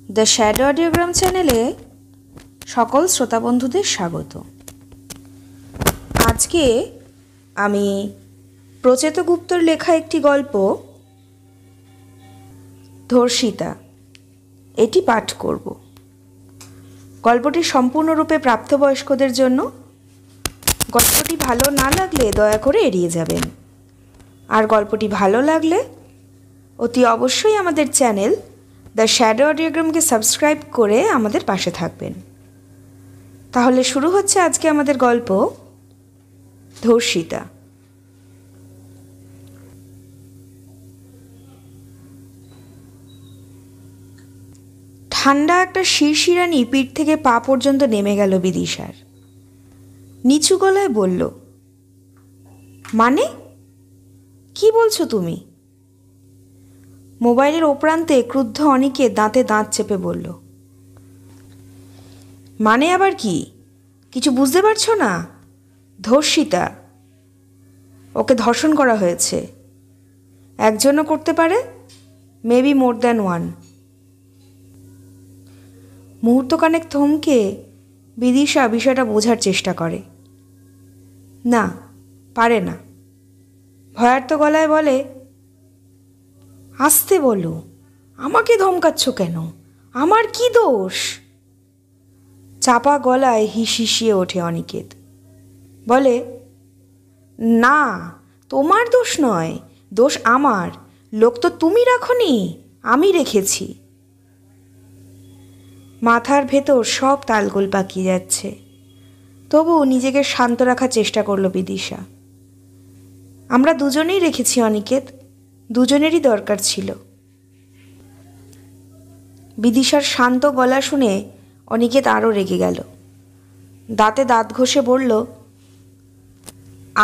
The shadow অডিওগ্রাম চ্যানেলে সকল শ্রোতা বন্ধুদের স্বাগত। আজকে আমি প্রচেত গুপ্তর লেখা একটি গল্প ধর্ষিতা এটি পাঠ করব। গল্পটি সম্পূর্ণরূপে প্রাপ্তবয়স্কদের জন্য। গল্পটি ভালো না লাগলে দয়া করে এড়িয়ে যাবেন, আর গল্পটি ভালো লাগলে অতি অবশ্যই আমাদের চ্যানেল দ্য শ্যাডো অডিওগ্রামকে সাবস্ক্রাইব করে আমাদের পাশে থাকবেন। তাহলে শুরু হচ্ছে আজকে আমাদের গল্প ধর্ষিতা। ঠান্ডা একটা শিরশিরানি পিঠ থেকে পা পর্যন্ত নেমে গেল বিদিশার। নিচু গলায় বলল, মানে কি বলছো তুমি? মোবাইলের ওপ্রান্তে ক্রুদ্ধ অনিকে দাঁতে দাঁত চেপে বলল, মানে আবার কি? কিছু বুঝতে পারছো না? ধর্ষিতা, ওকে ধর্ষণ করা হয়েছে। একজনও করতে পারে, মেবি মোর দ্যান ওয়ান। মুহূর্তখানেক থমকে বিদিশা বিষয়টা বোঝার চেষ্টা করে। না, পারে না। ভয়ার্ত গলায় বলে, আসতে বলো, আমাকে ধমকাচ্ছ কেন? আমার কি দোষ? চাপা গলায় হিসিয়ে ওঠে অনিকেত। বলে, না, তোমার দোষ নয়, দোষ আমার। লোক তো তুমি রাখোনি, আমি রেখেছি। মাথার ভেতর সব তালগোল পাকিয়ে যাচ্ছে, তবু নিজেকে শান্ত রাখার চেষ্টা করল বিদিশা। আমরা দুজনেই রেখেছি অনিকেত, দুজনেরই দরকার ছিল। বিদিশার শান্ত গলা শুনে অনিকেত আরও রেগে গেল। দাঁতে দাঁত ঘষে বলল,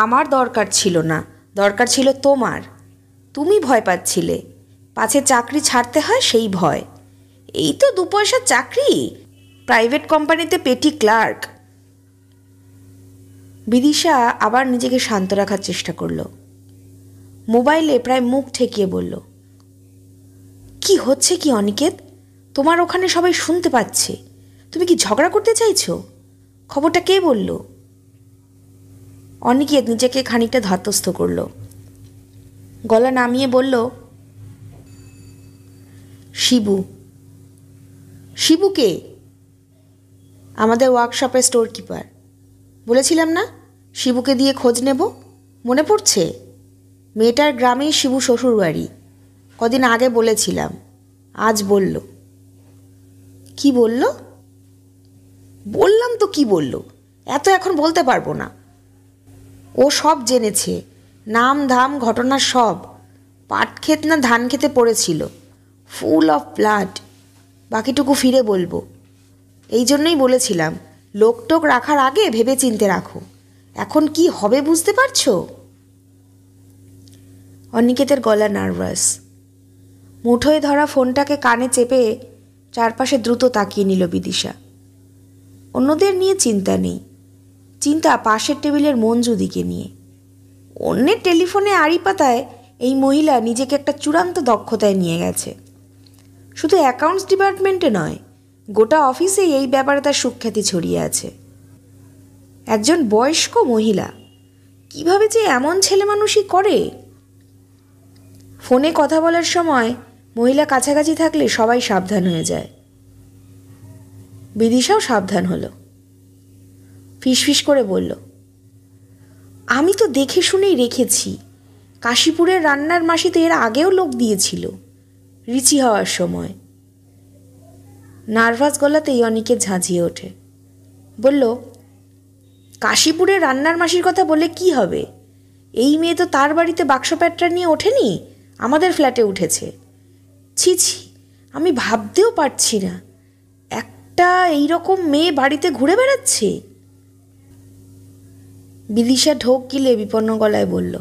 আমার দরকার ছিল না, দরকার ছিল তোমার। তুমি ভয় পাচ্ছিলে, পাছে চাকরি ছাড়তে হয় সেই ভয়। এই তো 2 পয়সার চাকরি, প্রাইভেট কোম্পানিতে পেটি ক্লার্ক। বিদিশা আবার নিজেকে শান্ত রাখার চেষ্টা করল। মোবাইলে প্রায় মুখ ঠেকিয়ে বলল, কি হচ্ছে কি অনিকেত? তোমার ওখানে সবাই শুনতে পাচ্ছে। তুমি কি ঝগড়া করতে চাইছো? খবরটা কে বলল? অনিকেত নিজেকে খানিকটা ধাতস্থ করল, গলা নামিয়ে বলল, শিবু। শিবু কে? আমাদের ওয়ার্কশপের স্টোর কিপার। বলেছিলাম না শিবুকে দিয়ে খোঁজ নেব, মনে পড়ছে? মেয়েটার গ্রামেই শিবু শ্বশুর বাড়ি। কদিন আগে বলেছিলাম, আজ বলল। কি বলল? বললাম তো কি বলল, এত এখন বলতে পারবো না। ও সব জেনেছে, নাম ধাম ঘটনা সব। পাট ক্ষেত না ধান খেতে পড়েছিল, ফুল অফ ব্লাড। বাকিটুকু ফিরে বলবো। এই জন্যই বলেছিলাম, লোকটোক রাখার আগে ভেবে চিনতে রাখো। এখন কি হবে বুঝতে পারছো? অনিকেতের গলা নার্ভাস। মুঠোয় ধরা ফোনটাকে কানে চেপে চারপাশে দ্রুত তাকিয়ে নিল বিদিশা। অন্যদের নিয়ে চিন্তা নেই, চিন্তা পাশের টেবিলের মঞ্জুদিকে নিয়ে। অন্যের টেলিফোনে আড়ি পাতায় এই মহিলা নিজেকে একটা চূড়ান্ত দক্ষতায় নিয়ে গেছে। শুধু অ্যাকাউন্টস ডিপার্টমেন্টে নয়, গোটা অফিসেই এই ব্যাপারে তার সুখ্যাতি ছড়িয়ে আছে। একজন বয়স্ক মহিলা কিভাবে যে এমন ছেলে মানুষই করে। ফোনে কথা বলার সময় মহিলা কাছাকাছি থাকলে সবাই সাবধান হয়ে যায়। বিদিশাও সাবধান হলো। ফিসফিস করে বলল, আমি তো দেখে শুনেই রেখেছি। কাশীপুরের রান্নার মাসিতে এর আগেও লোক দিয়েছিল, রিচি হওয়ার সময়। নার্ভাস গলাতেই অনিকেত ঝাঁঝিয়ে ওঠে। বলল, কাশীপুরের রান্নার মাসির কথা বলে কি হবে? এই মেয়ে তো তার বাড়িতে বাক্স প্যাটরা নিয়ে ওঠেনি, আমাদের ফ্ল্যাটে উঠেছে। ছি ছি, আমি ভাবতেও পারছি না একটা এইরকম মেয়ে বাড়িতে ঘুরে বেড়াচ্ছে। বিদিশা ঢোক গিলে বিপন্ন গলায় বলল,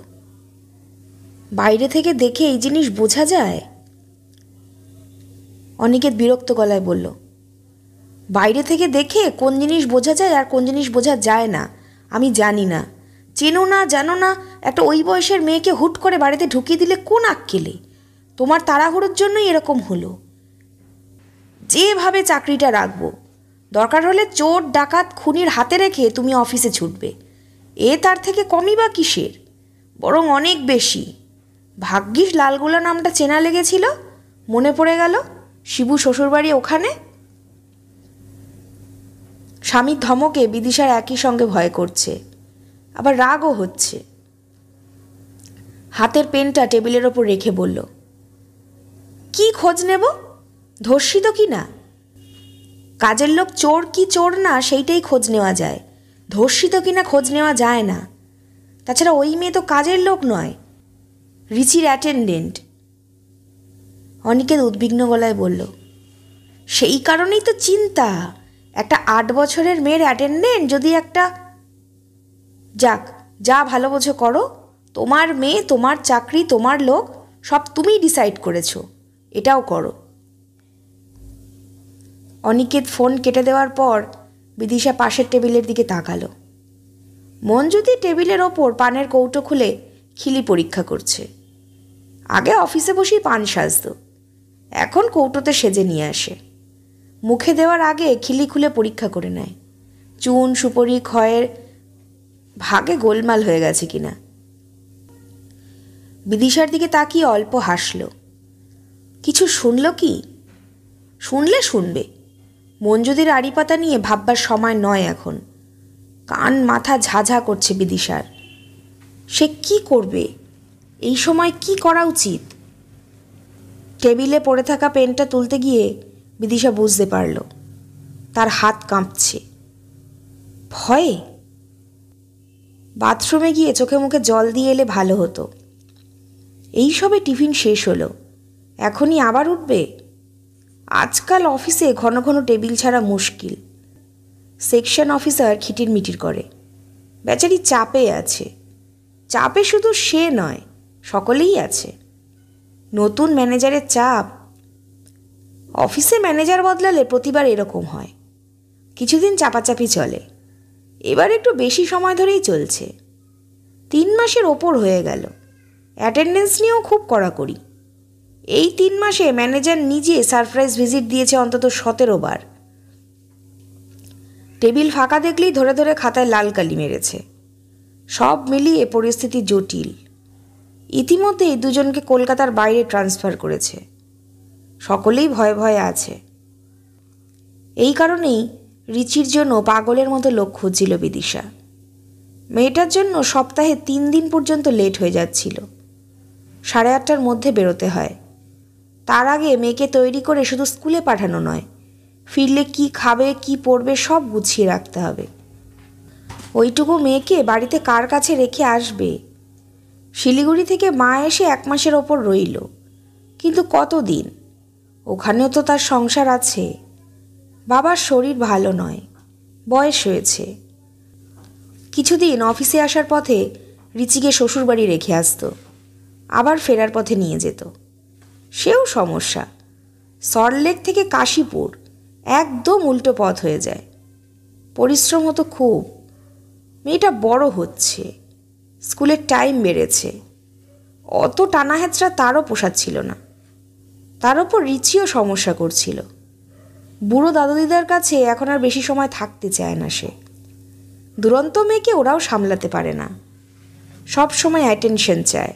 বাইরে থেকে দেখে এই জিনিস বোঝা যায়? অনিকেত বিরক্ত গলায় বলল, বাইরে থেকে দেখে কোন জিনিস বোঝা যায় আর কোন জিনিস বোঝা যায় না আমি জানি না। চেনো না, জানো না, একটা ওই বয়সের মেয়েকে হুট করে বাড়িতে ঢুকিয়ে দিলে কোন আক্কেলে? তোমার তাড়াহুড়োর জন্যই এরকম হলো। যেভাবে চাকরিটা রাখবো, দরকার হলে চোর ডাকাত খুনির হাতে রেখে তুমি অফিসে ছুটবে। তার থেকে কমই বা কিসের, বরং অনেক বেশি। ভাগ্যিস লালগোলা নামটা চেনা লেগেছিল, মনে পড়ে গেল শিবু শ্বশুরবাড়ি ওখানে। স্বামীর ধমকে বিদিশার একই সঙ্গে ভয় করছে, আবার রাগও হচ্ছে। হাতের পেনটা টেবিলের ওপর রেখে বলল, কি খোঁজ নেব? ধর্ষিত কি না? কাজের লোক চোর কি চোর না সেইটাই খোঁজ নেওয়া যায়, ধর্ষিত কি না খোঁজ নেওয়া যায় না। তাছাড়া ওই মেয়ে তো কাজের লোক নয়, রিচির অ্যাটেন্ডেন্ট। অনিকেত উদ্বিগ্ন গলায় বলল, সেই কারণেই তো চিন্তা। একটা 8 বছরের মেয়ের অ্যাটেন্ডেন্ট যদি একটা... যাক, যা ভালো বোঝো করো। তোমার মেয়ে, তোমার চাকরি, তোমার লোক, সব তুমিই ডিসাইড করেছো, এটাও করো। অনিকেত ফোন কেটে দেওয়ার পর বিদিশা পাশের টেবিলের দিকে তাকালো। মঞ্জুতি টেবিলের ওপর পানের কৌটো খুলে খিলি পরীক্ষা করছে। আগে অফিসে বসেই পান সাজত, এখন কৌটোতে সেজে নিয়ে আসে। মুখে দেওয়ার আগে খিলি খুলে পরীক্ষা করে নেয় চুন সুপরি ক্ষয়ের ভাগে গোলমাল হয়ে গেছে কিনা। বিদিশার দিকে তাকিয়ে অল্প হাসল। কিছু শুনল কি? শুনলে শুনবে, মঞ্জুদির আড়িপাতা নিয়ে ভাববার সময় নয় এখন। কান মাথা ঝাঝা করছে বিদিশার। সে কি করবে এই সময়? কি করা উচিত? টেবিলে পড়ে থাকা পেনটা তুলতে গিয়ে বিদিশা বুঝতে পারল তার হাত কাঁপছে। ভয়ে বাথরুমে গিয়ে চোখে মুখে জল দিয়ে এলে ভালো হতো। এই সবে টিফিন শেষ হলো, এখনই আবার উঠবে? আজকাল অফিসে ঘন ঘন টেবিল ছাড়া মুশকিল। সেকশন অফিসার খিটির মিটির করে, বেচারি চাপে আছে। চাপে শুধু সে নয়, সকলেই আছে। নতুন ম্যানেজারের চাপ। অফিসে ম্যানেজার বদলালে প্রতিবার এরকম হয়, কিছুদিন চাপাচাপি চলে। এবার একটু বেশি সময় ধরেই চলছে। 3 মাসের ওপর হয়ে গেল। অ্যাটেন্ডেন্স নিয়েও খুব কড়াকড়ি। এই 3 মাসে ম্যানেজার নিজে সারপ্রাইজ ভিজিট দিয়েছে অন্তত 17 বার। টেবিল ফাঁকা দেখলেই ধরে ধরে খাতায় লাল কালি মেরেছে। সব মিলিয়ে পরিস্থিতি জটিল। ইতিমধ্যেই দুজনকে কলকাতার বাইরে ট্রান্সফার করেছে। সকলেই ভয়ে ভয়ে আছে। এই কারণেই রিচির জন্য পাগলের মতো লোক খুঁজছিল বিদিশা। মেয়েটার জন্য সপ্তাহে 3 দিন পর্যন্ত লেট হয়ে যাচ্ছিল। 8:30টার মধ্যে বেরোতে হয়। তার আগে মেয়েকে তৈরি করে শুধু স্কুলে পাঠানো নয়, ফিরলে কি খাবে কি পরবে সব গুছিয়ে রাখতে হবে। ওইটুকু মেয়েকে বাড়িতে কার কাছে রেখে আসবে? শিলিগুড়ি থেকে মা এসে 1 মাসের ওপর রইল, কিন্তু কতদিন? ওখানেও তো তার সংসার আছে। বাবার শরীর ভালো নয়, বয়স হয়েছে। কিছুদিন অফিসে আসার পথে রিচিকে শ্বশুরবাড়ি রেখে আসতো, আবার ফেরার পথে নিয়ে যেত। সেও সমস্যা। সল্টলেক থেকে কাশীপুর একদম উল্টো পথ হয়ে যায়। পরিশ্রম হতো খুব। মেয়েটা বড় হচ্ছে, স্কুলের টাইম বেড়েছে। অত টানা হেঁচড়া তারও পোষাচ্ছিল না। তার ওপর রিচিও সমস্যা করছিল। বুড়ো দাদু দিদার কাছে এখন আর বেশি সময় থাকতে চায় না সে। দুরন্ত মেয়েকে ওরাও সামলাতে পারে না, সব সময় অ্যাটেনশন চায়।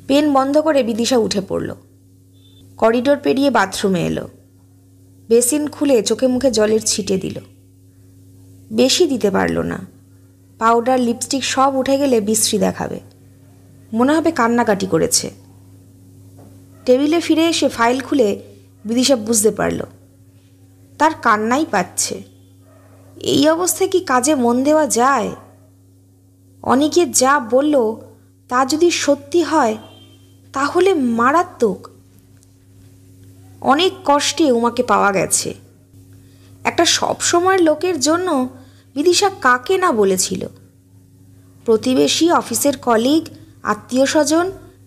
পেন বন্ধ করে বিদিশা উঠে পড়ল। করিডোর পেরিয়ে বাথরুমে এলো। বেসিন খুলে চোখে মুখে জলের ছিটে দিল। বেশি দিতে পারল না। পাউডার লিপস্টিক সব উঠে গেলে বিশ্রী দেখাবে, মনে হবে কান্নাকাটি করেছে। টেবিলে ফিরে এসে ফাইল খুলে বিদিশা বুঝতে পারল তার কান্নাই পাচ্ছে। এই অবস্থায় কি কাজে মন দেওয়া যায়? অনেকে যা বলল তা যদি সত্যি হয় তাহলে মারাত্মক। অনেক কষ্টে উমাকে পাওয়া গেছে। একটা সবসময়ের লোকের জন্য বিদিশা কাকে না বলেছিল। প্রতিবেশী, অফিসের কলিগ, আত্মীয় স্বজন,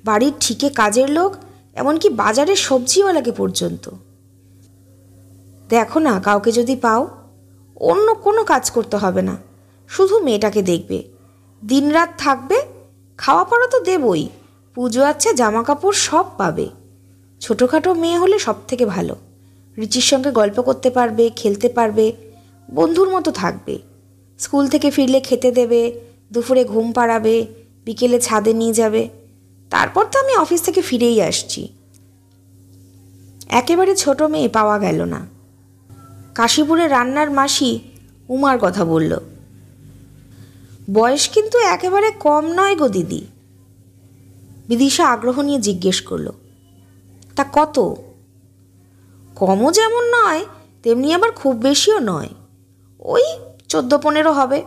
বাড়ির ঠিকে কাজের লোক, এমনকি বাজারের সবজিওয়ালাকে পর্যন্ত। দেখো না, কাউকে যদি পাও, অন্য কোনো কাজ করতে হবে না, শুধু মেয়েটাকে দেখবে, দিনরাত থাকবে, খাওয়া পড়া তো দেবই, পুজো আছে, জামা কাপড় সব পাবে। ছোটোখাটো মেয়ে হলে সব থেকে ভালো, রিচির সঙ্গে গল্প করতে পারবে, খেলতে পারবে, বন্ধুর মতো থাকবে। স্কুল থেকে ফিরলে খেতে দেবে, দুপুরে ঘুম পাড়াবে, বিকেলে ছাদে নিয়ে যাবে। তারপর তো আমি অফিস থেকে ফিরেই আসছি। একেবারে ছোট মেয়ে পাওয়া গেল না। কাশীপুরে রান্নার মাসি উমার কথা বলল। বয়স কিন্তু একেবারে কম নয় গো দিদি। বিদিশা আগ্রহ নিয়ে জিজ্ঞেস করল, তা কত? কমও যেমন নয়, তেমনি আবার খুব বেশিও নয়, ওই 14-15 হবে।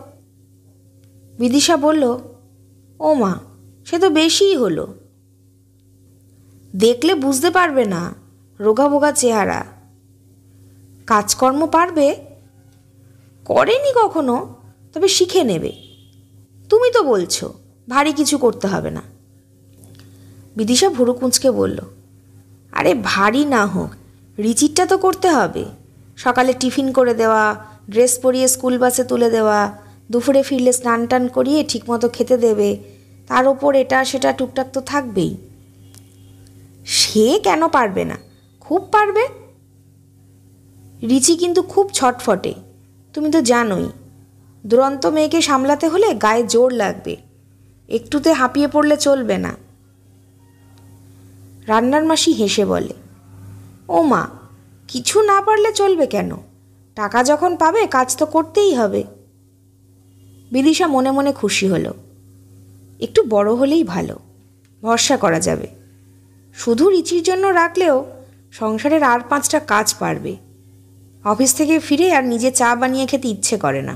বিদিশা বলল, ও মা, সে তো বেশিই হলো। দেখলে বুঝতে পারবে না, রোগা বোগা চেহারা। কাজকর্ম পারবে? করেনি কখনো, তবে শিখে নেবে। তুমি তো বলছো ভারী কিছু করতে হবে না। বিদিশা ভুরু কুঁচকে বলল, আরে ভারী না হোক, রিচিরটা তো করতে হবে। সকালে টিফিন করে দেওয়া, ড্রেস পরিয়ে স্কুল বাসে তুলে দেওয়া, দুপুরে ফিরলে স্নান টান করিয়ে ঠিকমতো খেতে দেবে, তার ওপর এটা সেটা টুকটাক তো থাকবেই। সে কেন পারবে না, খুব পারবে। রিচি কিন্তু খুব ছটফটে, তুমি তো জানোই। দুরন্ত মেয়েকে সামলাতে হলে গায়ে জোর লাগবে, একটুতে হাঁপিয়ে পড়লে চলবে না। রান্নার মাসি হেসে বলে, ও মা, কিছু না পারলে চলবে কেন? টাকা যখন পাবে কাজ তো করতেই হবে। বিদিশা মনে মনে খুশি হলো। একটু বড় হলেই ভালো, ভরসা করা যাবে। শুধু রিচির জন্য রাখলেও সংসারের আর 5টা কাজ পারবে। অফিস থেকে ফিরে আর নিজে চা বানিয়ে খেতে ইচ্ছে করে না,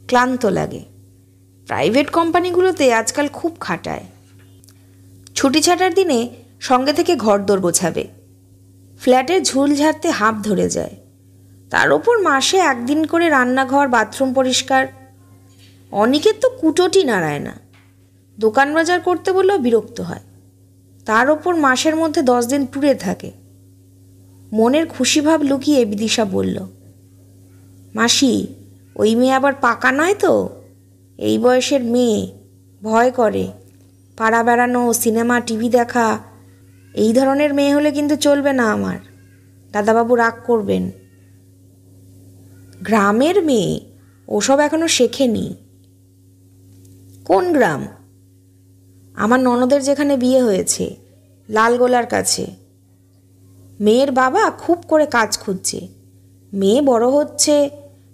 ক্লান্ত লাগে। প্রাইভেট কোম্পানিগুলোতে আজকাল খুব খাটায়। ছুটি ছাটার দিনে সঙ্গে থেকে ঘরদোর গোছাবে, ফ্ল্যাটের ঝুল ঝাড়তে হাঁপ ধরে যায়। তার ওপর মাসে 1 দিন করে রান্নাঘর বাথরুম পরিষ্কার। অনেকের তো কুটোটি নাড়ায় না, দোকান বাজার করতে বললেও বিরক্ত হয়। তার ওপর মাসের মধ্যে 10 দিন ট্যুরে থাকে। মনের খুশি ভাব লুকিয়ে বিদিশা বলল, মাসি, ওই মেয়ে আবার পাকা নয় তো? এই বয়সের মেয়ে, ভয় করে। পাড়া বেড়ানো, সিনেমা টিভি দেখা, এই ধরনের মেয়ে হলে কিন্তু চলবে না আমার। দাদাবাবু রাগ করবেন। গ্রামের মেয়ে, ওসব এখনো শেখেনি। কোন গ্রাম? আমার ননদের যেখানে বিয়ে হয়েছে, লালগোলার কাছে। মেয়ের বাবা খুব করে কাজ খুঁজছে। মেয়ে বড় হচ্ছে,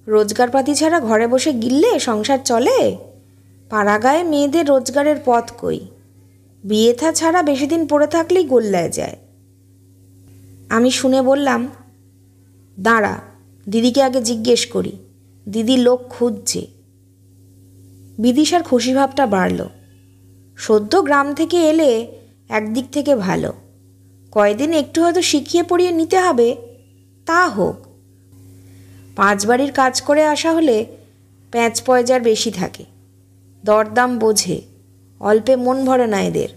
রোজগারপাতি ছাড়া ঘরে বসে গিললে সংসার চলে? পাড়াগায়ে মেয়েদের রোজগারের পথ কই? বিয়ে থা ছাড়া বেশি দিন পড়ে থাকলেই গোল্লায় যায়। আমি শুনে বললাম, দাঁড়া, দিদিকে আগে জিজ্ঞেস করি, দিদি লোক খুঁজছে। বিদিশার খুশি ভাবটা বাড়ল। সদ্য গ্রাম থেকে এলে একদিক থেকে ভালো, কয়দিন একটু হয়তো শিখিয়ে পড়িয়ে নিতে হবে, তা হোক। 5 বাড়ির কাজ করে আসা হলে প্যাঁচ পয়জার বেশি থাকে, দরদাম বোঝে, অল্পে মন ভরে না এদের।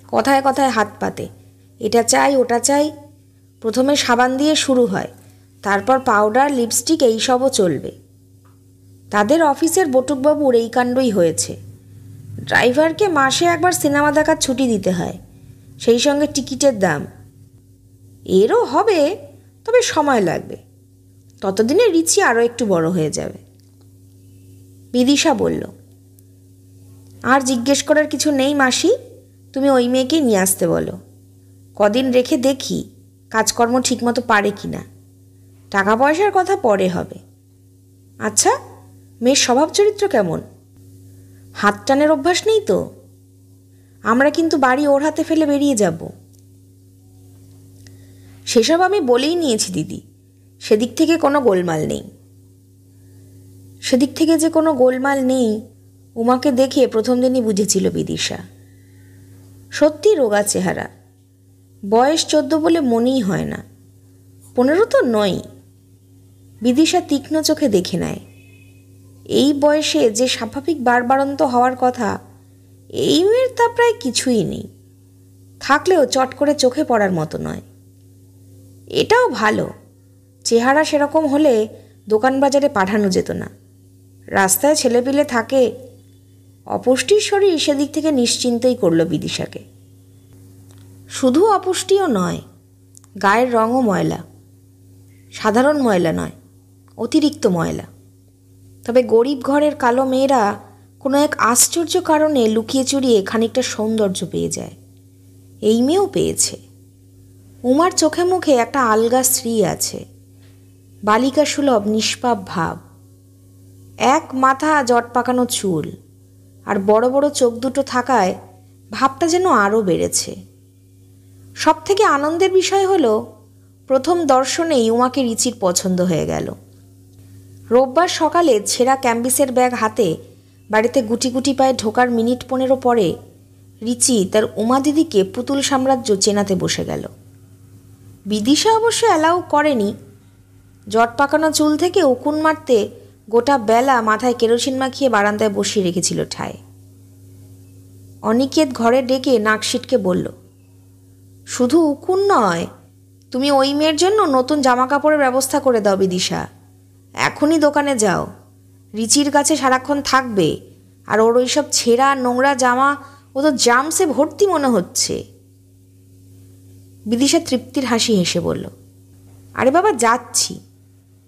কথায় কথায় হাত পাতে, এটা চাই ওটা চাই। প্রথমে সাবান দিয়ে শুরু হয়, তারপর পাউডার লিপস্টিক এইসবও চলবে। তাদের অফিসের বটুকবাবুর এই কাণ্ডই হয়েছে। ড্রাইভারকে মাসে 1 বার সিনেমা দেখার ছুটি দিতে হয়, সেই সঙ্গে টিকিটের দাম। এরও হবে, তবে সময় লাগবে। ততদিনে রিচি আরও একটু বড় হয়ে যাবে। বিদিশা বলল, আর জিজ্ঞেস করার কিছু নেই মাসি, তুমি ওই মেয়েকেই নিয়ে আসতে বলো। কদিন রেখে দেখি কাজকর্ম ঠিকমতো পারে কি না। টাকা পয়সার কথা পরে হবে। আচ্ছা, মেয়ের স্বভাব চরিত্র কেমন? হাত টানের অভ্যাস নেই তো? আমরা কিন্তু বাড়ি ওর হাতে ফেলে বেরিয়ে যাব। সেসব আমি বলেই নিয়েছি দিদি, সেদিক থেকে কোনো গোলমাল নেই। সেদিক থেকে যে কোনো গোলমাল নেই, উমাকে দেখে প্রথম দিনই বুঝেছিল বিদিশা। সত্যি রোগা চেহারা, বয়স 14 বলে মনেই হয় না, 15 তো নয়। বিদিশা তীক্ষ্ণ চোখে দেখে নেয়। এই বয়সে যে স্বাভাবিক বাড়বাড়ন্ত হওয়ার কথা, এই মেয়ের তা প্রায় কিছুই নেই, থাকলেও চট করে চোখে পড়ার মতো নয়। এটাও ভালো, চেহারা সেরকম হলে দোকান বাজারে পাঠানো যেত না। রাস্তায় ছেলেপিলে থাকে। অপুষ্টির শরীর সেদিক থেকে নিশ্চিন্তই করল বিদিশাকে। শুধু অপুষ্টিও নয়, গায়ের রঙও ময়লা, সাধারণ ময়লা নয়, অতিরিক্ত ময়লা। তবে গরিব ঘরের কালো মেয়েরা কোনো এক আশ্চর্য কারণে লুকিয়ে চুরিয়ে খানিকটা সৌন্দর্য পেয়ে যায়। এই মেয়েও পেয়েছে। উমার চোখে মুখে একটা আলগা স্ত্রী আছে, বালিকা সুলভ নিষ্পাপ ভাব, এক মাথা জট পাকানো চুল, আর বড় বড় চোখ দুটো থাকায় ভাবটা যেন আরও বেড়েছে। সব থেকে আনন্দের বিষয় হলো, প্রথম দর্শনেই উমাকে রিচির পছন্দ হয়ে গেল। রোববার সকালে ছেঁড়া ক্যাম্বিসের ব্যাগ হাতে বাড়িতে গুটি গুটি পায়ে ঢোকার মিনিট 15 পরে রিচি তার উমা দিদিকে পুতুল সাম্রাজ্য চেনাতে বসে গেল। বিদিশা অবশ্য অ্যালাউ করেনি। জট পাকানো চুল থেকে উকুন মারতে গোটা বেলা মাথায় কেরোসিন মাখিয়ে বারান্দায় বসিয়ে রেখেছিল ঠায়। অনিকেত ঘরে ডেকে নাক সিটকে বলল, শুধু উকুন নয়, তুমি ওই মেয়ের জন্য নতুন জামা কাপড়ের ব্যবস্থা করে দাও বিদিশা। এখনই দোকানে যাও, রিচির কাছে সারাক্ষণ থাকবে, আর ওর ওইসব ছেঁড়া নোংরা জামা ও তো জামসে ভর্তি মনে হচ্ছে। বিদিশা তৃপ্তির হাসি হেসে বলল, আরে বাবা যাচ্ছি।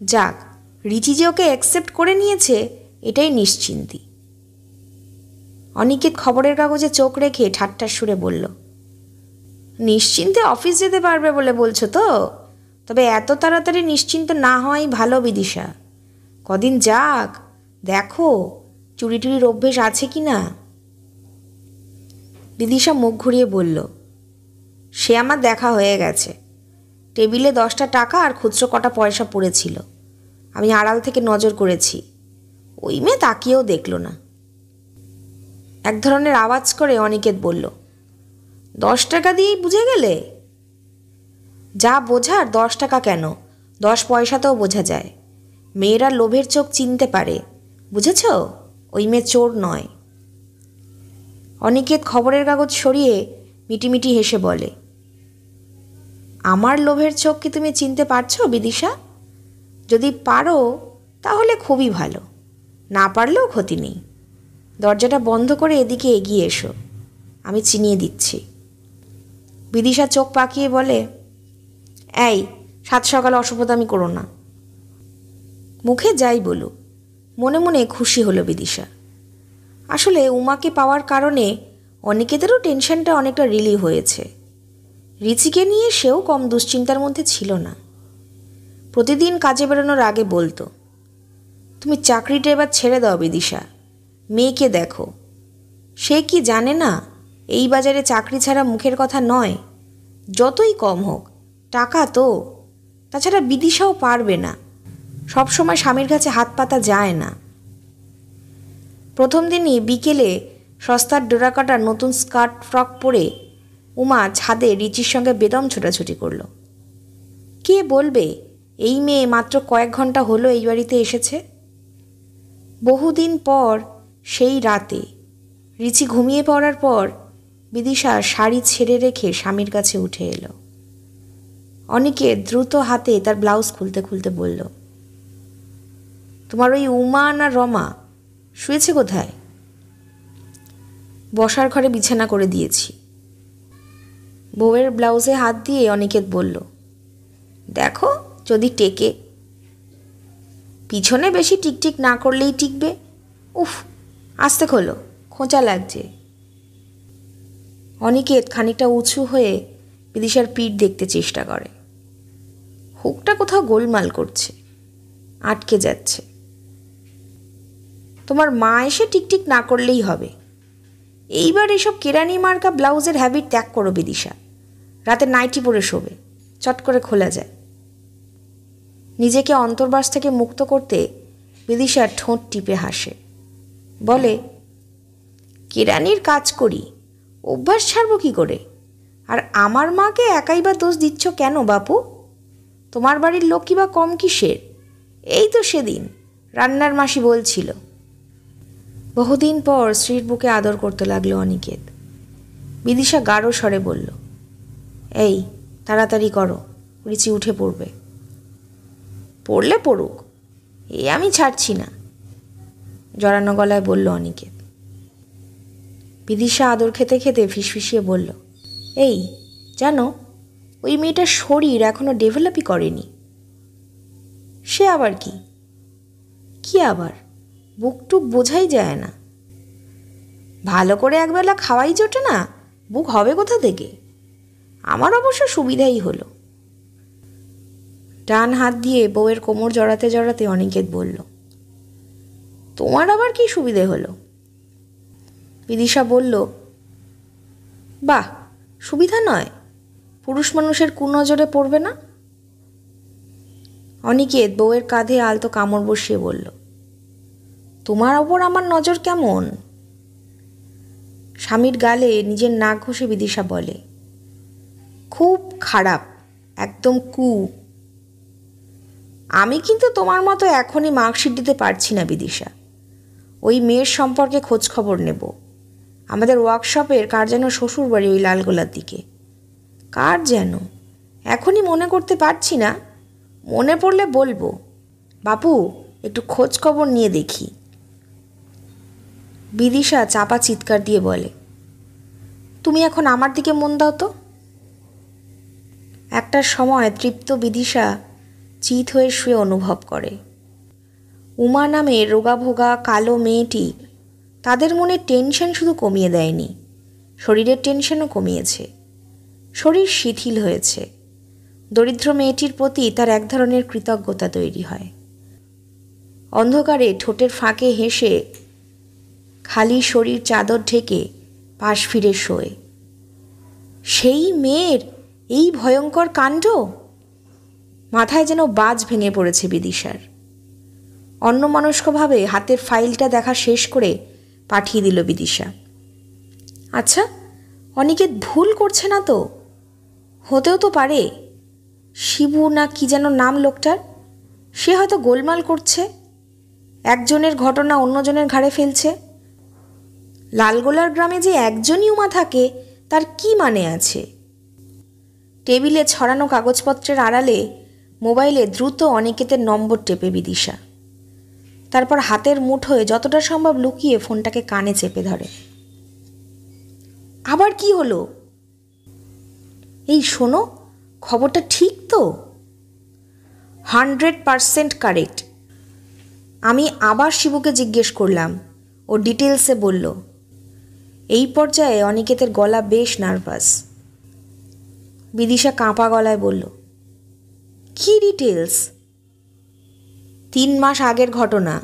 যাক, রিচি যে ওকে অ্যাকসেপ্ট করে নিয়েছে এটাই নিশ্চিন্তি। অনিকেত খবরের কাগজে চোখ রেখে ঠাট্টার সুরে বলল, নিশ্চিন্তে অফিস যেতে পারবে বলে বলছো তো? তবে এত তাড়াতাড়ি নিশ্চিন্ত না হওয়াই ভালো বিদিশা। কদিন যাক, দেখো চুরি টুরির অভ্যেস আছে কি না। বিদিশা মুখ ঘুরিয়ে বলল, সে আমার দেখা হয়ে গেছে। টেবিলে 10টা টাকা আর খুচরো কটা পয়সা পড়েছিল। আমি আড়াল থেকে নজর করেছি। ওই মেয়ে তাকিয়েও দেখল না। এক ধরনের আওয়াজ করে অনিকেত বলল, 10 টাকা দিয়েই বুঝে গেলে? যা বোঝার 10 টাকা কেন, 10 পয়সাতেও বোঝা যায়। মেয়েরা লোভের চোখ চিনতে পারে, বুঝেছ? ওই মেয়ে চোর নয়। অনিকেত খবরের কাগজ সরিয়ে মিটিমিটি হেসে বলে, আমার লোভের চোখ কি তুমি চিনতে পারছো বিদিশা? যদি পারো তাহলে খুবই ভালো, না পারলেও ক্ষতি নেই। দরজাটা বন্ধ করে এদিকে এগিয়ে এসো, আমি চিনিয়ে দিচ্ছি। বিদিশা চোখ পাকিয়ে বলে, এই সাত সকালে অসভ্যতামি করো না। মুখে যাই বলুক, মনে মনে খুশি হলো বিদিশা। আসলে উমাকে পাওয়ার কারণে অনিকেতেরও টেনশনটা অনেকটা রিলিভ হয়েছে। রিচিকে নিয়ে সেও কম দুশ্চিন্তার মধ্যে ছিল না। প্রতিদিন কাজে বেরোনোর আগে বলতো, তুমি চাকরিটা এবার ছেড়ে দাও বিদিশা, মেয়েকে দেখো। সে কি জানে না এই বাজারে চাকরি ছাড়া মুখের কথা নয়, যতই কম হোক, টাকা তো। তাছাড়া বিদিশাও পারবে না, সবসময় স্বামীর কাছে হাত পাতা যায় না। প্রথম দিনই বিকেলে সস্তার ডোরাকাটার নতুন স্কার্ট ফ্রক পরে উমা ছাদে রিচির সঙ্গে বেদম ছোটাছুটি করল। কে বলবে এই মেয়ে মাত্র কয়েক ঘন্টা হলো এই বাড়িতে এসেছে? বহুদিন পর সেই রাতে রিচি ঘুমিয়ে পড়ার পর বিদিশা শাড়ি ছেড়ে রেখে স্বামীর কাছে উঠে এলো। অনিকে দ্রুত হাতে তার ব্লাউজ খুলতে খুলতে বলল, তোমার ওই উমা না রমা শুয়েছে কোথায়? বসার ঘরে বিছানা করে দিয়েছি। বউয়ের ব্লাউজে হাত দিয়ে অনিকেত বলল, দেখো যদি টেকে। পিছনে বেশি টিকটিক না করলেই টিকবে। উফ, আস্তে খোলো, খোঁচা লাগছে। অনিকেত খানিকটা উঁচু হয়ে বিদিশার পিঠ দেখতে চেষ্টা করে। হুকটা কোথাও গোলমাল করছে, আটকে যাচ্ছে। তোমার মা এসে টিকটিক না করলেই হবে। এইবার এসব কেরানি মার্কা ব্লাউজের হ্যাবিট ত্যাগ করো বিদিশা। রাতে নাইটি পরে শোবে, চট করে খোলা যায়। নিজেকে অন্তর্বাস থেকে মুক্ত করতে বিদিশা ঠোঁট টিপে হাসে, বলে, কেরানির কাজ করি, অভ্যাস ছাড়ব কী করে? আর আমার মাকে একাই বা দোষ দিচ্ছ কেন বাপু? তোমার বাড়ির লোক কি বা কম কিসের? এই তো সেদিন রান্নার মাসি বলছিল। বহুদিন পর স্ত্রীর বুকে আদর করতে লাগলো অনিকেত। বিদিশা গাঢ় স্বরে বলল, এই তাড়াতাড়ি করো, রিচি উঠে পড়বে। পড়লে পড়ুক, এই আমি ছাড়ছি না, জড়ানো গলায় বলল অনিকেত। বিদিশা আদর খেতে খেতে ফিসফিসিয়ে বলল, এই জানো, ওই মেয়েটার শরীর এখনো ডেভেলপই করেনি। সে আবার কি? কি আবার? বুকটুক বোঝাই যায় না। ভালো করে একবেলা খাওয়াই জোটে না, বুক হবে কোথা থেকে? আমার অবশ্য সুবিধাই হলো। ডান হাত দিয়ে বউয়ের কোমর জড়াতে জড়াতে অনিকেত বলল, তোমার আবার কি সুবিধে হলো? বিদিশা বলল, বাহ, সুবিধা নয়, পুরুষ মানুষের কুনজরে পড়বে না। অনিকেত বউয়ের কাঁধে আলতো কামড় বসিয়ে বলল, তোমার ওপর আমার নজর কেমন? স্বামীর গালে নিজের নাক ঘষে বিদিশা বলে, খুব খারাপ, একদম কু। আমি কিন্তু তোমার মতো এখনই মার্কশিট দিতে পারছি না বিদিশা। ওই মেয়ের সম্পর্কে খোঁজ খবর নেব। আমাদের ওয়ার্কশপের কার যেন শ্বশুর বাড়ি ওই লালগোলার দিকে। কার যেন এখনই মনে করতে পারছি না, মনে পড়লে বলবো। বাপু, একটু খোঁজ খবর নিয়ে দেখি। বিদিশা চাপা চিৎকার দিয়ে বলে, তুমি এখন আমার দিকে মন দাও তো। একটা সময় তৃপ্ত বিদিশা চিত হয়ে শুয়ে অনুভব করে, উমা নামে রোগাভোগা কালো মেয়েটি তাদের মনে টেনশন শুধু কমিয়ে দেয়নি, শরীরের টেনশনও কমিয়েছে। শরীর শিথিল হয়েছে। দরিদ্র মেয়েটির প্রতি তার এক ধরনের কৃতজ্ঞতা তৈরি হয়। অন্ধকারে ঠোঁটের ফাঁকে হেসে খালি শরীর চাদর ঢেকে পাশ ফিরে শোয়। সেই মেয়ের এই ভয়ঙ্কর কাণ্ড! মাথায় যেন বাজ ভেঙে পড়েছে বিদিশার। অন্যমনস্কভাবে হাতের ফাইলটা দেখা শেষ করে পাঠিয়ে দিল বিদিশা। আচ্ছা, অনিকেত ভুল করছে না তো? হতেও তো পারে শিবু না কি যেন নাম লোকটার, সে হয়তো গোলমাল করছে, একজনের ঘটনা অন্যজনের ঘাড়ে ফেলছে। লালগোলার গ্রামে যে একজনই উমা থাকে তার কি মানে আছে? টেবিলে ছড়ানো কাগজপত্রের আড়ালে মোবাইলে দ্রুত অনিকেতের নম্বর টেপে বিদিশা। তারপর হাতের মুঠোয় যতটা সম্ভব লুকিয়ে ফোনটাকে কানে চেপে ধরে। আবার কি হলো? এই শোনো, খবরটা ঠিক তো? 100% কারেক্ট। আমি আবার শিবুকে জিজ্ঞেস করলাম, ও ডিটেলসে বলল। এই পর্যায়ে অনিকেতের গলা বেশ নার্ভাস। বিদিশা কাঁপা গলায় বলল, কি ডিটেলস? 3 মাস আগের ঘটনা।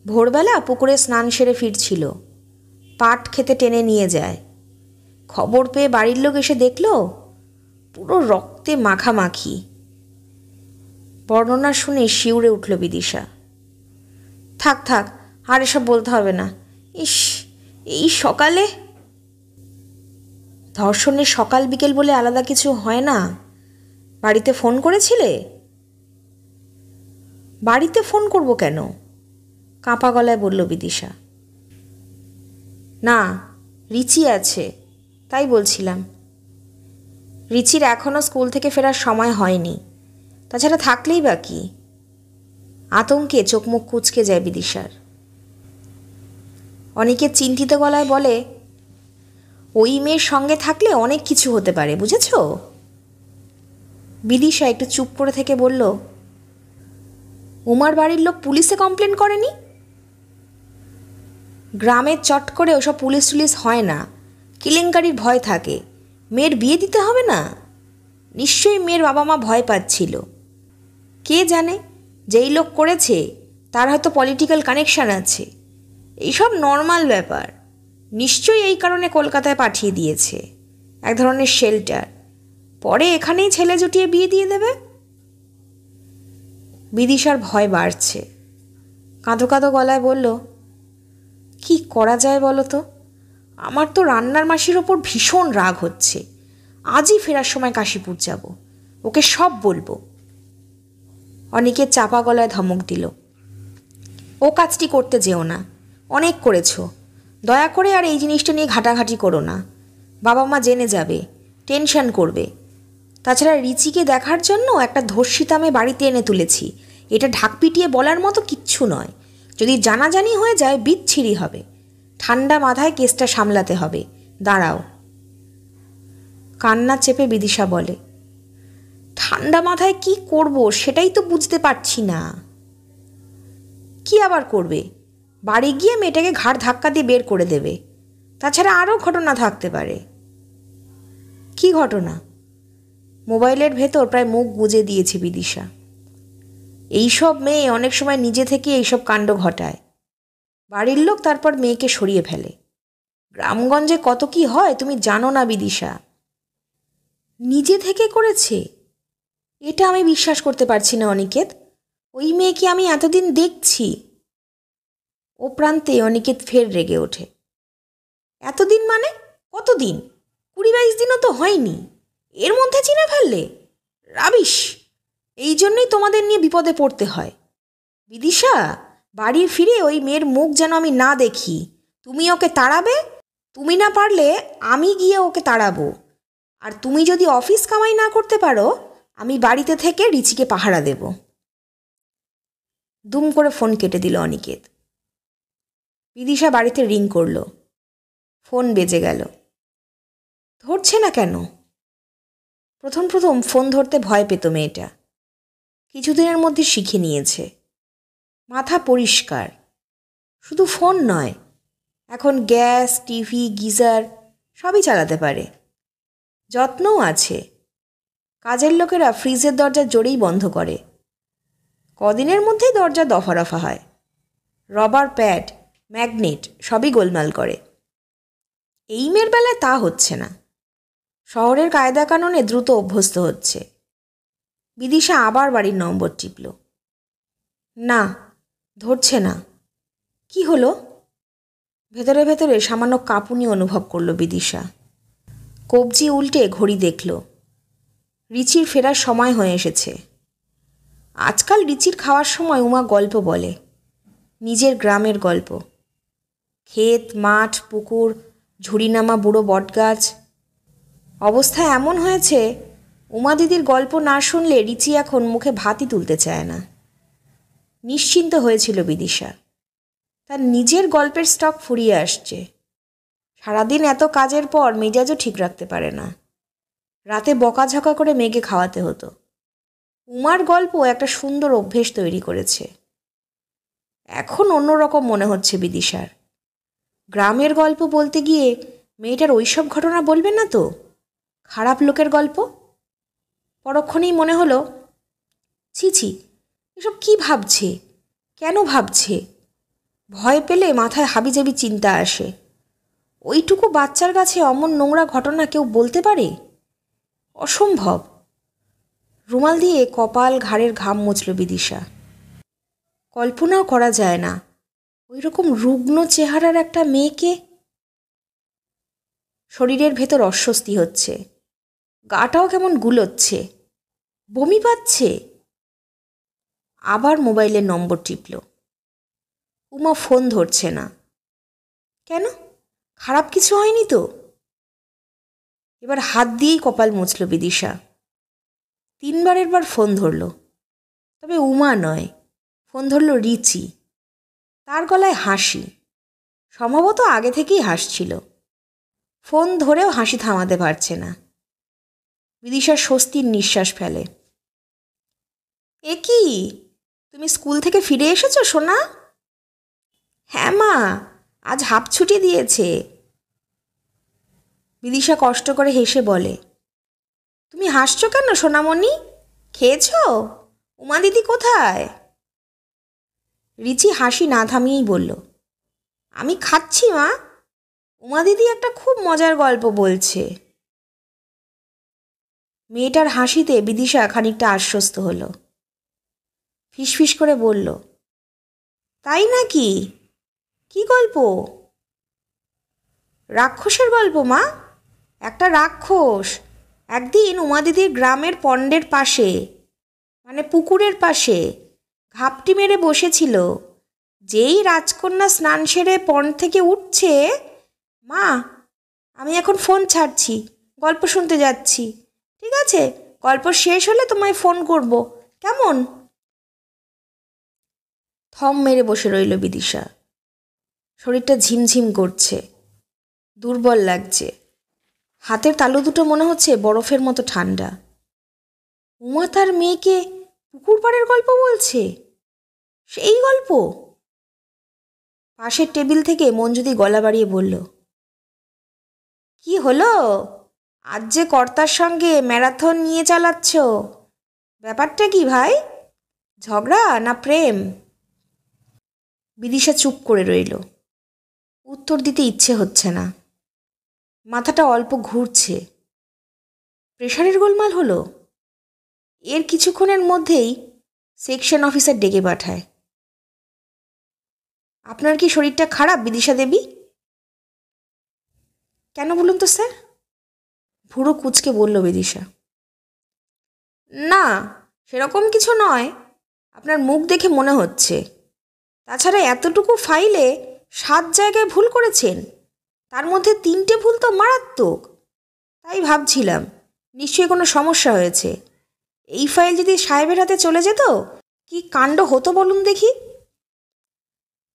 ভোরবেলা পুকুরে স্নান সেরে ফিরছিল, পাট খেতে টেনে নিয়ে যায়। খবর পেয়ে বাড়ির লোক এসে দেখল পুরো রক্তে মাখামাখি। বর্ণনা শুনে শিউরে উঠল বিদিশা। থাক থাক, আর এসব বলতে হবে না। ইস, এই সকালে? ধর্ষণের সকাল বিকেল বলে আলাদা কিছু হয় না। বাড়িতে ফোন করেছিলে? বাড়িতে ফোন করব কেন? কাঁপা গলায় বলল বিদিশা। না, রিচি আছে, তাই বলছিলাম। রিচির এখনও স্কুল থেকে ফেরার সময় হয়নি, তাছাড়া থাকলেই বা কি? আতঙ্কে চোখ মুখ কুঁচকে যায় বিদিশার। অনেকে চিন্তিত গলায় বলে, ওই মেয়ের সঙ্গে থাকলে অনেক কিছু হতে পারে, বুঝেছ? বিদিশা একটু চুপ করে থেকে বলল, উমার বাড়ির লোক পুলিশে কমপ্লেন করেনি? গ্রামে চট করে ওসব পুলিশ টুলিশ হয় না, কেলেঙ্কারির ভয় থাকে। মেয়ের বিয়ে দিতে হবে না? নিশ্চয়ই মেয়ের বাবা মা ভয় পাচ্ছিল। কে জানে, যেই লোক করেছে তার হয়তো পলিটিক্যাল কানেকশান আছে। এইসব নর্মাল ব্যাপার। নিশ্চয়ই এই কারণে কলকাতায় পাঠিয়ে দিয়েছে, এক ধরনের শেল্টার। পরে এখানেই ছেলে জুটিয়ে বিয়ে দিয়ে দেবে। বিদিশার ভয় বাড়ছে। কাঁদো কাঁদো গলায় বলল, কি করা যায় বলো তো? আমার তো রান্নার মাসির ওপর ভীষণ রাগ হচ্ছে। আজই ফেরার সময় কাশীপুর যাব, ওকে সব বলবো। অনেকে চাপা গলায় ধমক দিল, ও কাজটি করতে যেও না, অনেক করেছো। দয়া করে আর এই জিনিসটা নিয়ে ঘাটাঘাটি করো না। বাবা মা জেনে যাবে, টেনশন করবে। তাছাড়া রিচিকে দেখার জন্য একটা ধর্ষিতা মেয়ে বাড়িতে এনে তুলেছি, এটা ঢাক পিটিয়ে বলার মতো কিচ্ছু নয়। যদি জানাজানি হয়ে যায় বিচ্ছিরি হবে। ঠান্ডা মাথায় কেসটা সামলাতে হবে। দাঁড়াও। কান্না চেপে বিদিশা বলে, ঠান্ডা মাথায় কি করব সেটাই তো বুঝতে পারছি না। কি আবার করবে? বাড়ি গিয়ে মেয়েটাকে ঘাড় ধাক্কা দিয়ে বের করে দেবে। তাছাড়া আরও ঘটনা থাকতে পারে। কি ঘটনা? মোবাইলের ভেতর প্রায় মুখ গুজে দিয়েছে বিদিশা। এইসব মেয়ে অনেক সময় নিজে থেকে এইসব কাণ্ড ঘটায়। বাড়ির লোক তারপর মেয়েকে সরিয়ে ফেলে। গ্রামগঞ্জে কত কি হয় তুমি জানো না বিদিশা। নিজে থেকে করেছে? এটা আমি বিশ্বাস করতে পারছি না অনিকেত। ওই মেয়েকে আমি এতদিন দেখছি। ও প্রান্তে অনিকেত ফের রেগে ওঠে। এতদিন মানে কতদিন? 20-22 দিনও তো হয়নি, এর মধ্যে চিনে ফেললে? রাবিশ! এই জন্যই তোমাদের নিয়ে বিপদে পড়তে হয়। বিদিশা, বাড়ি ফিরে ওই মেয়ের মুখ যেন আমি না দেখি। তুমি ওকে তাড়াবে, তুমি না পারলে আমি গিয়ে ওকে তাড়াবো। আর তুমি যদি অফিস কামাই না করতে পারো, আমি বাড়িতে থেকে রিচিকে পাহারা দেব। দুম করে ফোন কেটে দিল অনিকেত। বিদিশা বাড়িতে রিং করল। ফোন বেজে গেল। ধরছে না কেন? প্রথম প্রথম ফোন ধরতে ভয় পেত মেয়েটা। কিছুদিনের মধ্যে শিখে নিয়েছে। মাথা পরিষ্কার। শুধু ফোন নয়, এখন গ্যাস, টিভি, গিজার সবই চালাতে পারে। যত্নও আছে। কাজের লোকেরা ফ্রিজের দরজা জোরেই বন্ধ করে। কদিনের মধ্যেই দরজা দফা রফা হয়। রবার প্যাড, ম্যাগনেট সবই গোলমাল করে। এই মেয়ের বেলায় তা হচ্ছে না। শহরের কায়দা কানুনে দ্রুত অভ্যস্ত হচ্ছে। বিদিশা আবার বাড়ির নম্বর টিপল। না, ধরছে না। কি হলো? ভেতরে ভেতরে সামান্য কাঁপুনি অনুভব করল বিদিশা। কবজি উল্টে ঘড়ি দেখল। রিচির ফেরার সময় হয়ে এসেছে। আজকাল রিচির খাওয়ার সময় উমা গল্প বলে, নিজের গ্রামের গল্প। ক্ষেত, মাঠ, পুকুর, ঝুড়িনামা বুড়ো বটগাছ। অবস্থা এমন হয়েছে, উমা দিদির গল্প না শুনলে রিচি এখন মুখে ভাতই তুলতে চায় না। নিশ্চিন্ত হয়েছিল বিদিশা। তার নিজের গল্পের স্টক ফুরিয়ে আসছে। সারাদিন এত কাজের পর মেজাজও ঠিক রাখতে পারে না। রাতে বকাঝকা করে মেয়েকে খাওয়াতে হতো। উমার গল্প একটা সুন্দর অভ্যেস তৈরি করেছে। এখন অন্যরকম মনে হচ্ছে বিদিশার। গ্রামের গল্প বলতে গিয়ে মেয়েটার ওইসব ঘটনা বলবে না তো? খারাপ লোকের গল্প? পরক্ষণেই মনে হলো, ছি ছি, এসব কি ভাবছে, কেন ভাবছে? ভয় পেলে মাথায় হাবিজাবি চিন্তা আসে। ওইটুকু বাচ্চার কাছে অমন নোংরা ঘটনা কেউ বলতে পারে? অসম্ভব। রুমাল দিয়ে কপাল, ঘাড়ের ঘাম মুছল বিদিশা। কল্পনাও করা যায় না ওই রকম রুগ্ন চেহারার একটা মেয়েকে। শরীরের ভেতর অস্বস্তি হচ্ছে। গাটাও কেমন গুলোচ্ছে। বমি পাচ্ছে। আবার মোবাইলের নম্বর টিপল। উমা ফোন ধরছে না। কেন? খারাপ কিছু হয়নি তো? এবার হাত দিয়েই কপাল মুছল বিদিশা। 3বারের বার ফোন ধরল। তবে উমা নয়, ফোন ধরল রিচি। তার গলায় হাসি। সম্ভবত আগে থেকেই হাসছিল। ফোন ধরেও হাসি থামাতে পারছে না। বিদিশা স্বস্তির নিঃশ্বাস ফেলে। এ কি, তুমি স্কুল থেকে ফিরে এসেছো সোনা? হ্যাঁ মা, আজ হাফ ছুটি দিয়েছে। বিদিশা কষ্ট করে হেসে বলে। তুমি হাসছো কেন সোনামণি? খেয়েছো? উমা দিদি কোথায়? রিচি হাসি না থামিয়েই বলল, আমি খাচ্ছি মা। উমা দিদি একটা খুব মজার গল্প বলছে। মেয়েটার হাসিতে বিদিশা খানিকটা আশ্বস্ত হলো। ফিসফিস করে বলল, তাই নাকি? কি গল্প? রাক্ষসের গল্প মা। একটা রাক্ষস একদিন উমা দিদির গ্রামের পণ্ডের পাশে, মানে পুকুরের পাশে, ঘাপটি মেরে বসেছিল। যেই রাজকন্যা স্নান সেরে পণ্ড থেকে উঠছে, মা আমি এখন ফোন ছাড়ছি, গল্প শুনতে যাচ্ছি, ঠিক আছে? গল্প শেষ হলে তোমায় ফোন করব, কেমন? থম মেরে বসে রইল বিদিশা। শরীরটা ঝিমঝিম করছে, দুর্বল লাগছে। হাতের তালু দুটো মনে হচ্ছে বরফের মতো ঠান্ডা। উমা তার মেয়েকে পুকুর পাড়ের গল্প বলছে? সেই গল্প? পাশের টেবিল থেকে মঞ্জুদি গলা বাড়িয়ে বলল, কি হলো? আজ যে কর্তার সঙ্গে ম্যারাথন নিয়ে চালাচ্ছ, ব্যাপারটা কি ভাই? ঝগড়া না প্রেম? বিদিশা চুপ করে রইল। উত্তর দিতে ইচ্ছে হচ্ছে না, মাথাটা অল্প ঘুরছে। প্রেশারের গোলমাল হলো? এর কিছুক্ষণের মধ্যেই সেকশন অফিসার ডেকে পাঠায়। আপনার কি শরীরটা খারাপ বিদিশা দেবী? কেন বলুন তো স্যার? ভুরু কুঁচকে বলল বিদিশা। না, সেরকম কিছু নয়, আপনার মুখ দেখে মনে হচ্ছে। তাছাড়া এতটুকু ফাইলে 7 জায়গায় ভুল করেছেন, তার মধ্যে 3টে ভুল তো মারাত্মক। তাই ভাবছিলাম নিশ্চয়ই কোনো সমস্যা হয়েছে। এই ফাইল যদি সাহেবের হাতে চলে যেত, কি কাণ্ড হতো বলুন দেখি।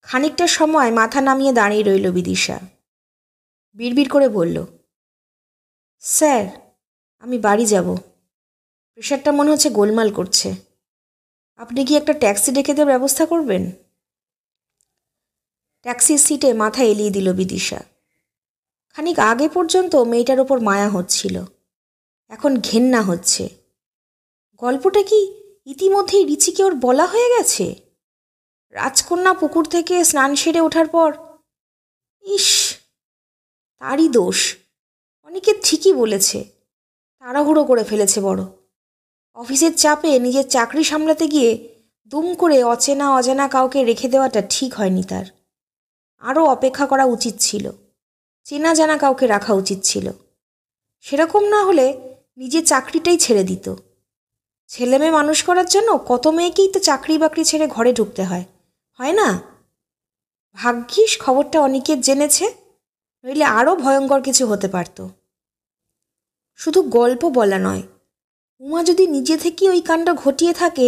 খানিকটা সময় মাথা নামিয়ে দাঁড়িয়ে রইল বিদিশা। বিড়বিড় করে বলল, স্যার, আমি বাড়ি যাব। প্রেশারটা মনে হচ্ছে গোলমাল করছে। আপনি কি একটা ট্যাক্সি ডেকে দেওয়ার ব্যবস্থা করবেন? ট্যাক্সির সিটে মাথা এলিয়ে দিল বিদিশা। খানিক আগে পর্যন্ত মেয়েটার ওপর মায়া হচ্ছিল, এখন ঘেন্না হচ্ছে। গল্পটা কি ইতিমধ্যেই রিচিকে ওর বলা হয়ে গেছে? রাজকন্যা পুকুর থেকে স্নান সেরে ওঠার পর, ইস, তারই দোষ। অনেকে ঠিকই বলেছে, তাড়াহুড়ো করে ফেলেছে বড়। অফিসের চাপে নিজের চাকরি সামলাতে গিয়ে দুম করে অচেনা অজানা কাউকে রেখে দেওয়াটা ঠিক হয়নি তার। আরও অপেক্ষা করা উচিত ছিল, চেনা জানা কাউকে রাখা উচিত ছিল। সেরকম না হলে নিজের চাকরিটাই ছেড়ে দিত। ছেলে মেয়ে মানুষ করার জন্য কত মেয়েকেই তো চাকরি বাকরি ছেড়ে ঘরে ঢুকতে হয়, হয় না? ভাগ্যিস খবরটা অনিকেত জেনেছে, নইলে আরও ভয়ঙ্কর কিছু হতে পারত। শুধু গল্প বলা নয়, উমা যদি নিজে থেকে ওই কাণ্ড ঘটিয়ে থাকে,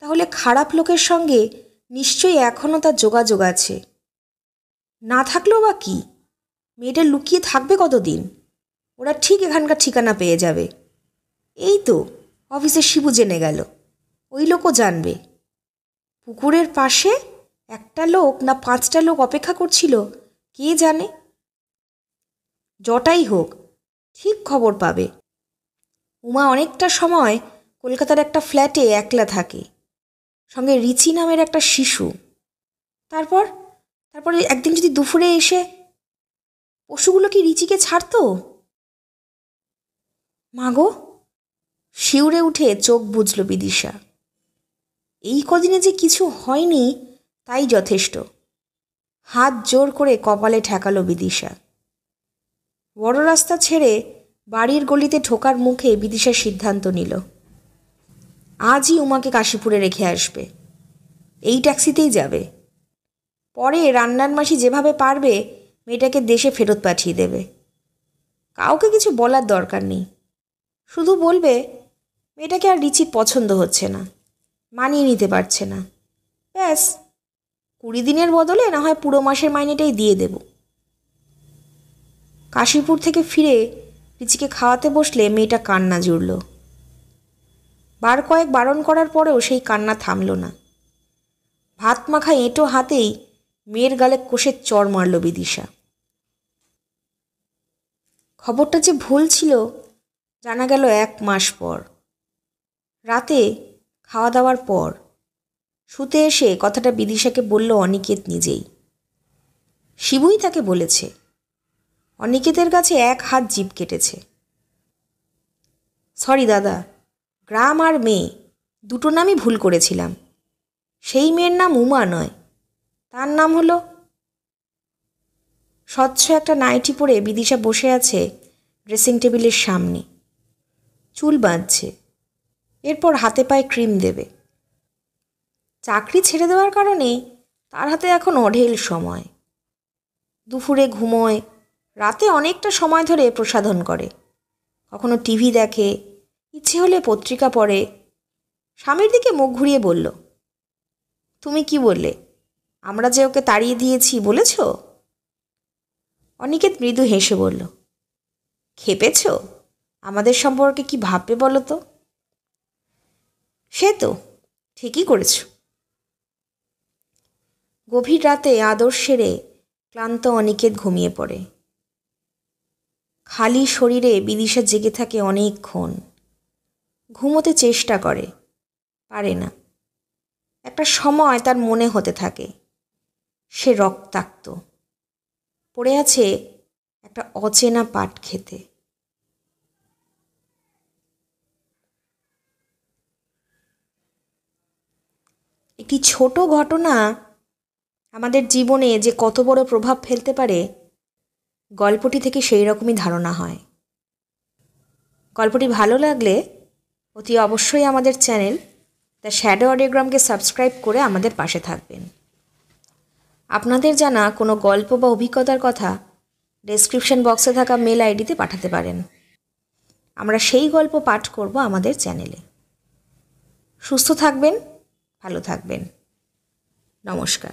তাহলে খারাপ লোকের সঙ্গে নিশ্চয়ই এখনও তার যোগাযোগ আছে। না থাকলেও বা কি, মেয়েটা লুকিয়ে থাকবে কতদিন? ওরা ঠিক এখানকার ঠিকানা পেয়ে যাবে। এই তো অফিসের শিবু জেনে গেল, ওই লোকও জানবে। পুকুরের পাশে একটা লোক না 5টা লোক অপেক্ষা করছিল, কে জানে। যটাই হোক, ঠিক খবর পাবে। উমা অনেকটা সময় কলকাতার একটা ফ্ল্যাটে একলা থাকে, সঙ্গে রিচি নামের একটা শিশু। তারপরে একদিন যদি দুপুরে এসে পশুগুলো কি রিচিকে ছাড়তো? মাগো, শিউরে উঠে চোখ বুঝল বিদিশা। এই কদিনে যে কিছু হয়নি তাই যথেষ্ট। হাত জোর করে কপালে ঠেকালো বিদিশা। বড় রাস্তা ছেড়ে বাড়ির গলিতে ঢোকার মুখে বিদিশা সিদ্ধান্ত নিল, আজই উমাকে কাশীপুরে রেখে আসবে। এই ট্যাক্সিতেই যাবে। পরে রান্নার মাসি যেভাবে পারবে মেয়েটাকে দেশে ফেরত পাঠিয়ে দেবে। কাউকে কিছু বলার দরকার নেই, শুধু বলবে মেয়েটাকে আর রিচির পছন্দ হচ্ছে না, মানিয়ে নিতে পারছে না। ব্যাস, 20 দিনের বদলে না হয় পুরো মাসের মাইনেটাই দিয়ে দেব। কাশীপুর থেকে ফিরে রিচিকে খাওয়াতে বসলে মেয়েটা কান্না জুড়ল। বার কয়েক বারণ করার পরেও সেই কান্না থামল না। ভাত মাখা এঁটো হাতেই মেয়ের গালে কষে চড় মারল বিদিশা। খবরটা যে ভুল ছিল জানা গেল 1 মাস পর। রাতে খাওয়া দাওয়ার পর শুতে এসে কথাটা বিদিশাকে বলল অনিকেত নিজেই। শিবুই তাকে বলেছে। অনিকেতের কাছে 1 হাত জিভ কেটেছে। সরি দাদা, গ্রাম আর মেয়ে দুটো নামই ভুল করেছিলাম। সেই মেয়ের নাম উমা নয়, তার নাম হলো। স্বচ্ছ একটা নাইটি পরে বিদিশা বসে আছে ড্রেসিং টেবিলের সামনে, চুল বাঁধছে। এরপর হাতে পায়ে ক্রিম দেবে। চাকরি ছেড়ে দেওয়ার কারণে তার হাতে এখন অঢেল সময়। দুপুরে ঘুমোয়, রাতে অনেকটা সময় ধরে প্রসাধন করে, কখনো টিভি দেখে, ইচ্ছে হলে পত্রিকা পড়ে। স্বামীর দিকে মুখ ঘুরিয়ে বলল, তুমি কি বললে? আমরা যে ওকে তাড়িয়ে দিয়েছি বলেছ? অনিকেত মৃদু হেসে বলল, খেপেছ? আমাদের সম্পর্কে কি ভাববে বলো তো? সে তো ঠিকই করেছ। গভীর রাতে আদর সেরে ক্লান্ত অনিকেত ঘুমিয়ে পড়ে। খালি শরীরে বিদিশা জেগে থাকে অনেকক্ষণ। ঘুমোতে চেষ্টা করে, পারে না। একটা সময় তার মনে হতে থাকে সে রক্তাক্ত, পড়ে আছে একটা অচেনা পাট খেতে। একটি ছোট ঘটনা আমাদের জীবনে যে কত বড় প্রভাব ফেলতে পারে, গল্পটি থেকে সেই রকমই ধারণা হয়। গল্পটি ভালো লাগলে অতি অবশ্যই আমাদের চ্যানেল দ্য শ্যাডো অডিওগ্রামকে সাবস্ক্রাইব করে আমাদের পাশে থাকবেন। আপনাদের জানা কোনো গল্প বা অভিজ্ঞতার কথা ডেসক্রিপশন বক্সে থাকা মেল আইডিতে পাঠাতে পারেন। আমরা সেই গল্প পাঠ করব আমাদের চ্যানেলে। সুস্থ থাকবেন, ভালো থাকবেন। নমস্কার।